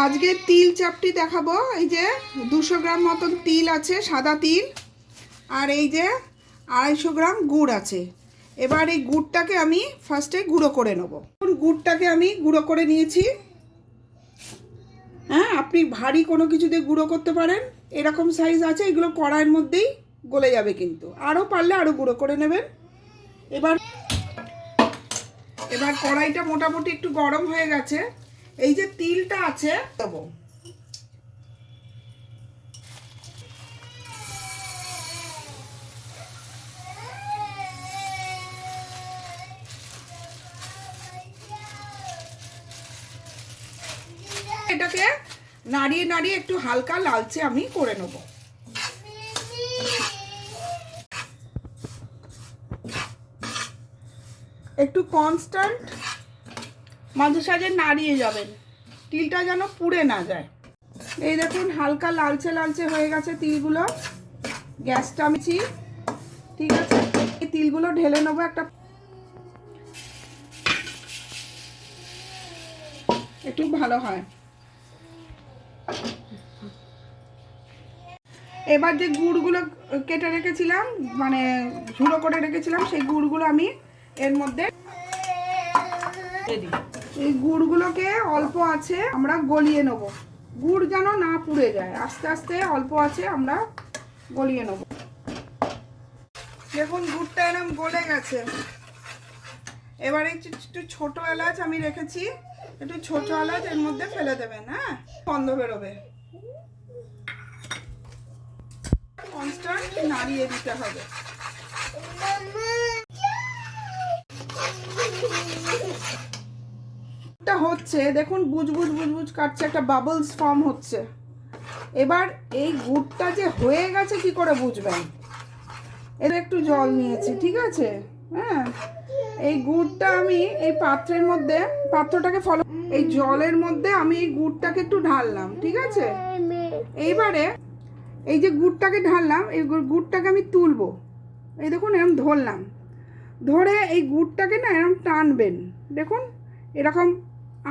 আজকে তিল চাপটি দেখাবো। এই যে 200 গ্রাম মতন তিল আছে, সাদা তিল। আর এই যে 250 গ্রাম গুড় আছে। এবার এই গুড়টাকে আমি ফার্স্টে গুঁড়ো করে নেব। গুড়টাকে আমি গুঁড়ো করে নিয়েছি। হ্যাঁ, আপনি ভারী কোনো কিছু দিয়ে গুঁড়ো করতে পারেন। এরকম সাইজ আছে, এগুলো কড়াইয়ের মধ্যেই গলে যাবে, কিন্তু আরও পারলে আরও গুঁড়ো করে নেবেন। এবার কড়াইটা মোটামুটি একটু গরম হয়ে গেছে। এই যে তিলটা আছে দেবো। এটাকে নাড়িয়ে নাড়িয়ে একটু হালকা লালচে আমি করে নেব। একটু কনস্ট্যান্ট মাঝে সাঝে নাড়িয়ে যাবেন, তিলটা যেন পুড়ে না যায়। এই দেখুন হালকা লালচে লালচে হয়ে গেছে তিলগুলো। গ্যাসটা আমিছি, ঠিক আছে। এই তিলগুলো ঢেলে নেবো একটা, একটু ভালো হয়। এবার যে গুড়গুলো কেটে রেখেছিলাম, মানে ঝুড়ো করে রেখেছিলাম, সেই গুড়গুলো আমি এর মধ্যে এই গুড়গুলোকে অল্প আছে আমরা গলিয়ে নেব। গুড় যেন না পুড়ে যায়, আস্তে আস্তে অল্প আছে আমরা গলিয়ে নেব। দেখুন গুড়টা এরকম গলে গেছে। এবারে একটু ছোট এলাচ আমি রেখেছি, একটু ছোট এলাচ এর মধ্যে ফেলে দেবেন। হ্যাঁ, গন্ধ বেরোবে। কনস্ট্যান্ট নাড়িয়ে দিতে হবে। হচ্ছে দেখুন বুজবুজ বুজবুজ কাটছে, একটা বাবলস ফর্ম হচ্ছে। এবার এই গুড়টা যে হয়ে গেছে কি করে বুঝবেন? এর একটু জল নিয়েছি, ঠিক আছে। হ্যাঁ, এই গুড়টা আমি এই পাত্রের মধ্যে, পাত্রটাকে ফলো, এই জলের মধ্যে আমি এই গুড়টাকে একটু ঢাললাম, ঠিক আছে। এইবারে এই যে গুড়টাকে ঢাললাম, এই গুড়টাকে আমি তুলবো। এই দেখুন এরকম ধরলাম, ধরে এই গুড়টাকে না এরকম টানবেন। দেখুন এরকম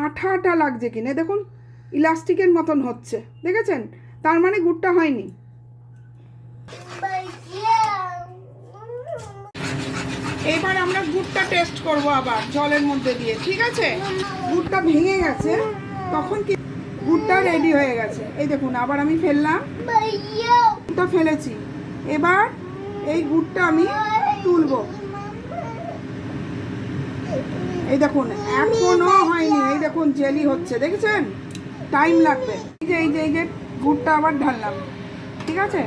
আঠা আঠা লাগছে কিনা, দেখুন ইলাস্টিকের মতন হচ্ছে, দেখেছেন? তার মানে গুড়টা হয়নি। এবার আমরা গুড়টা টেস্ট করব আবার জলের মধ্যে দিয়ে, ঠিক আছে। গুড়টা ভেঙে গেছে, তখন কি গুড়টা রেডি হয়ে গেছে। এই দেখুন আবার আমি ফেললাম, গুড়টা ফেলেছি। এবার এই গুড়টা আমি তুলবো। এই দেখুন এখনো হয়নি, এই দেখুন জেলি হচ্ছে, দেখেছেন? টাইম লাগবে। এই যে গুড়টা আবার ঢাললাম, ঠিক আছে।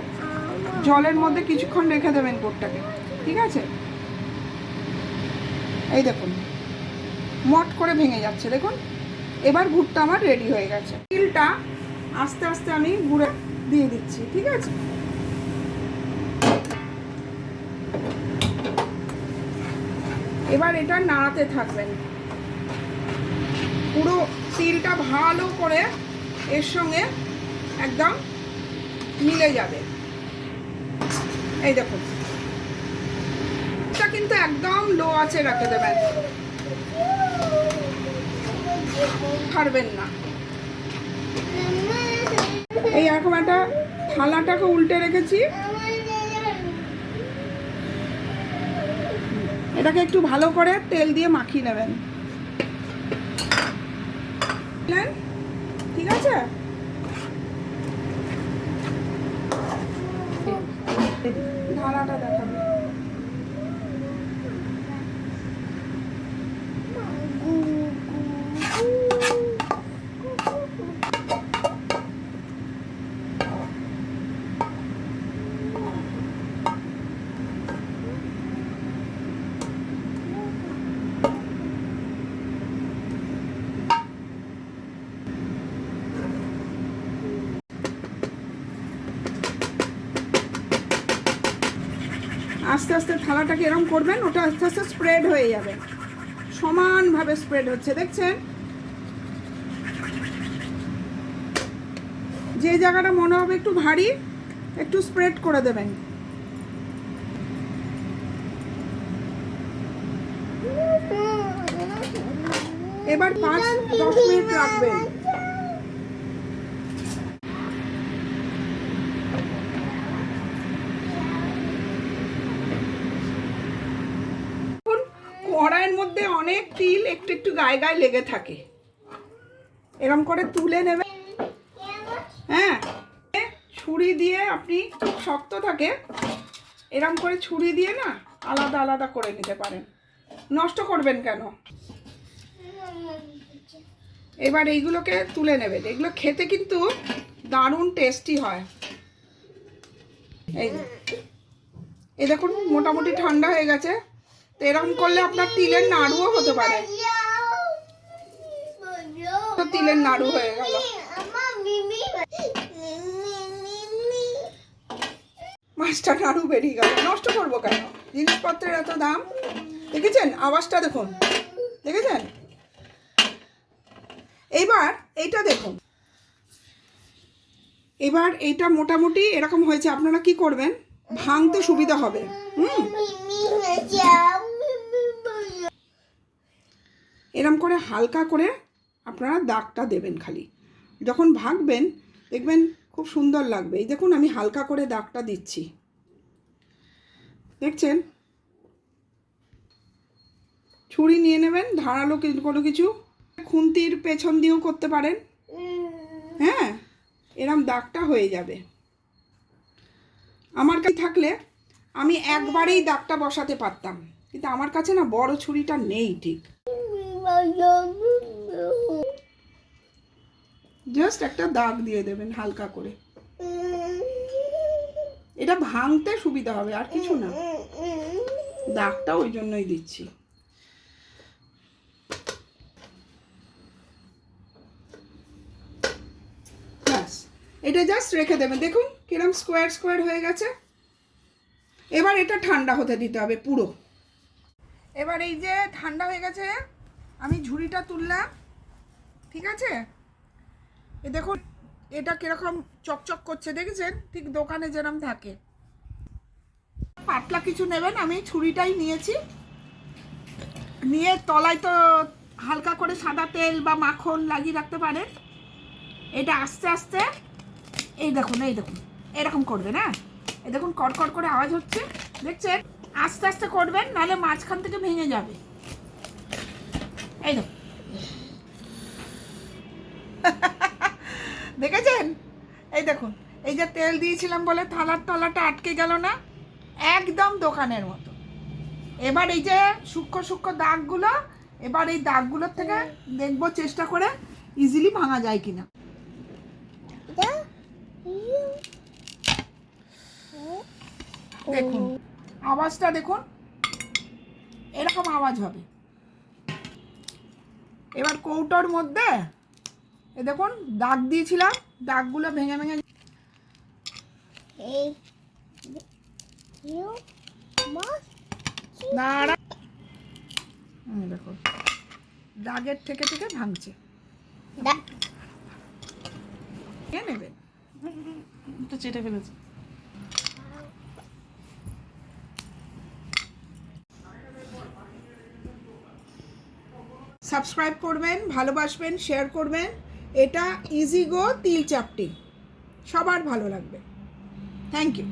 জলের মধ্যে কিছুক্ষণ রেখে দেবেন গুড়টাকে, ঠিক আছে। এই দেখুন মট করে ভেঙে যাচ্ছে, দেখুন। এবার গুড়টা আমার রেডি হয়ে গেছে। তিলটা আস্তে আস্তে আমি গুড়ে দিয়ে দিচ্ছি, ঠিক আছে। এবার এটা নাড়াতে থাকবেন, পুরো তিলটা ভালো করে এর সঙ্গে একদম মিলে যাবে। এই দেখুন, এটা কিন্তু একদম লো আঁচে রেখে দেবেন, ছাড়বেন না। এই এরকম একটা থালাটাকে উল্টে রেখেছি, এটাকে একটু ভালো করে তেল দিয়ে মাখিয়ে নেবেন, ঠিক আছে। ধারাটা দেখাবে। আস্তে আস্তে থালাটাকে এরকম করবেন, ওটা আস্তে আস্তে স্প্রেড হয়ে যাবে, সমানভাবে স্প্রেড হচ্ছে, দেখছেন? যে জায়গাটা মনে হবে একটু ভারী, একটু স্প্রেড করে দেবেন। এবার 5-10 মিনিট রাখবেন। মধ্যে অনেক তিল একটু একটু গায়ে গায়ে লেগে থাকে, এরকম করে তুলে নেবে। হ্যাঁ, ছুরি দিয়ে আপনি, খুব শক্ত থাকে, এরকম করে ছুরি দিয়ে না আলাদা আলাদা করে নিতে পারেন, নষ্ট করবেন কেন। এবার এইগুলোকে তুলে নেবেন, এগুলো খেতে কিন্তু দারুণ টেস্টি হয়। এই দেখুন মোটামুটি ঠান্ডা হয়ে গেছে, তো এরকম করলে আপনার তিলের নাড়ুও হতে পারে। তো তিলের নাড়ু হয়ে গেল। মাছটা নাড়ু বেরিয়ে গেল, নষ্ট করবো কেন, জিনিসপত্রের এত দাম। দেখেছেন আওয়াজটা, দেখুন, দেখেছেন। এইবার এইটা দেখুন, এবার এইটা মোটামুটি এরকম হয়েছে। আপনারা কি করবেন, ভাঙতে সুবিধা হবে। এরকম করে হালকা করে আপনারা দাগটা দেবেন, খালি যখন ভাঙবেন দেখবেন খুব সুন্দর লাগবে। এই দেখুন আমি হালকা করে দাগটা দিচ্ছি, দেখছেন। ছুরি নিয়ে নেবেন, ধারালো কোনো কিছু, খুন্তির পেছন দিয়েও করতে পারেন। হ্যাঁ, এরম দাগটা হয়ে যাবে। আমার কাছে থাকলে আমি একবারেই দাগটা বসাতে পারতাম, কিন্তু আমার কাছে না বড় ছুরিটা নেই ঠিক। জাস্ট একটা দাগ দিয়ে দেবেন হালকা করে, এটা ভাঙতে সুবিধা হবে, আর কিছু না। দাগটা ওই জন্যই দিচ্ছি। ব্যাস, এটা জাস্ট রেখে দেবেন। দেখুন কিরম স্কোয়ার স্কোয়ার হয়ে গেছে। এবার এটা ঠান্ডা হতে দিতে হবে পুরো। এবার এই যে ঠান্ডা হয়ে গেছে, আমি ঝুড়িটা তুললাম, ঠিক আছে। এ দেখুন এটা কিরকম চকচক করছে, দেখেছেন, ঠিক দোকানে যেরকম থাকে। পাতলা কিছু নেবেন, আমি ছুরিটাই নিয়েছি। নিয়ে তলায় তো হালকা করে সাদা তেল বা মাখন লাগিয়ে রাখতে পারেন। এটা আস্তে আস্তে, এই দেখুন এরকম করবেন। হ্যাঁ, এই দেখুন কড়কড় করে আওয়াজ হচ্ছে, দেখছেন। আস্তে আস্তে করবেন, নাহলে মাঝখান থেকে ভেঙে যাবে। এই দেখুন, দেখেছেন। এই দেখুন, এই যে তেল দিয়েছিলাম বলে থালার তলাটা আটকে গেল না, একদম দোকানের মতো। এবার এই যে সূক্ষ্ম সূক্ষ্ম দাগগুলো, এবার এই দাগগুলোর থেকে দেখবো চেষ্টা করে ইজিলি ভাঙা যায় কিনা। দেখুন আওয়াজটা, দেখুন এরকম আওয়াজ হবে। এবার কৌটোর মধ্যে এ দেখুন দাগ দিয়েছিলাম, দাগগুলো ভেঙে ভেঙে দেখুন দাগের থেকে থেকে ভাঙছে। নেবেন তো চেটে ফেলেছে। সাবস্ক্রাইব করবেন, ভালোবাসবেন, শেয়ার করবেন। এটা ইজি গো তিল চাপটি, সবার ভালো লাগবে। Thank you.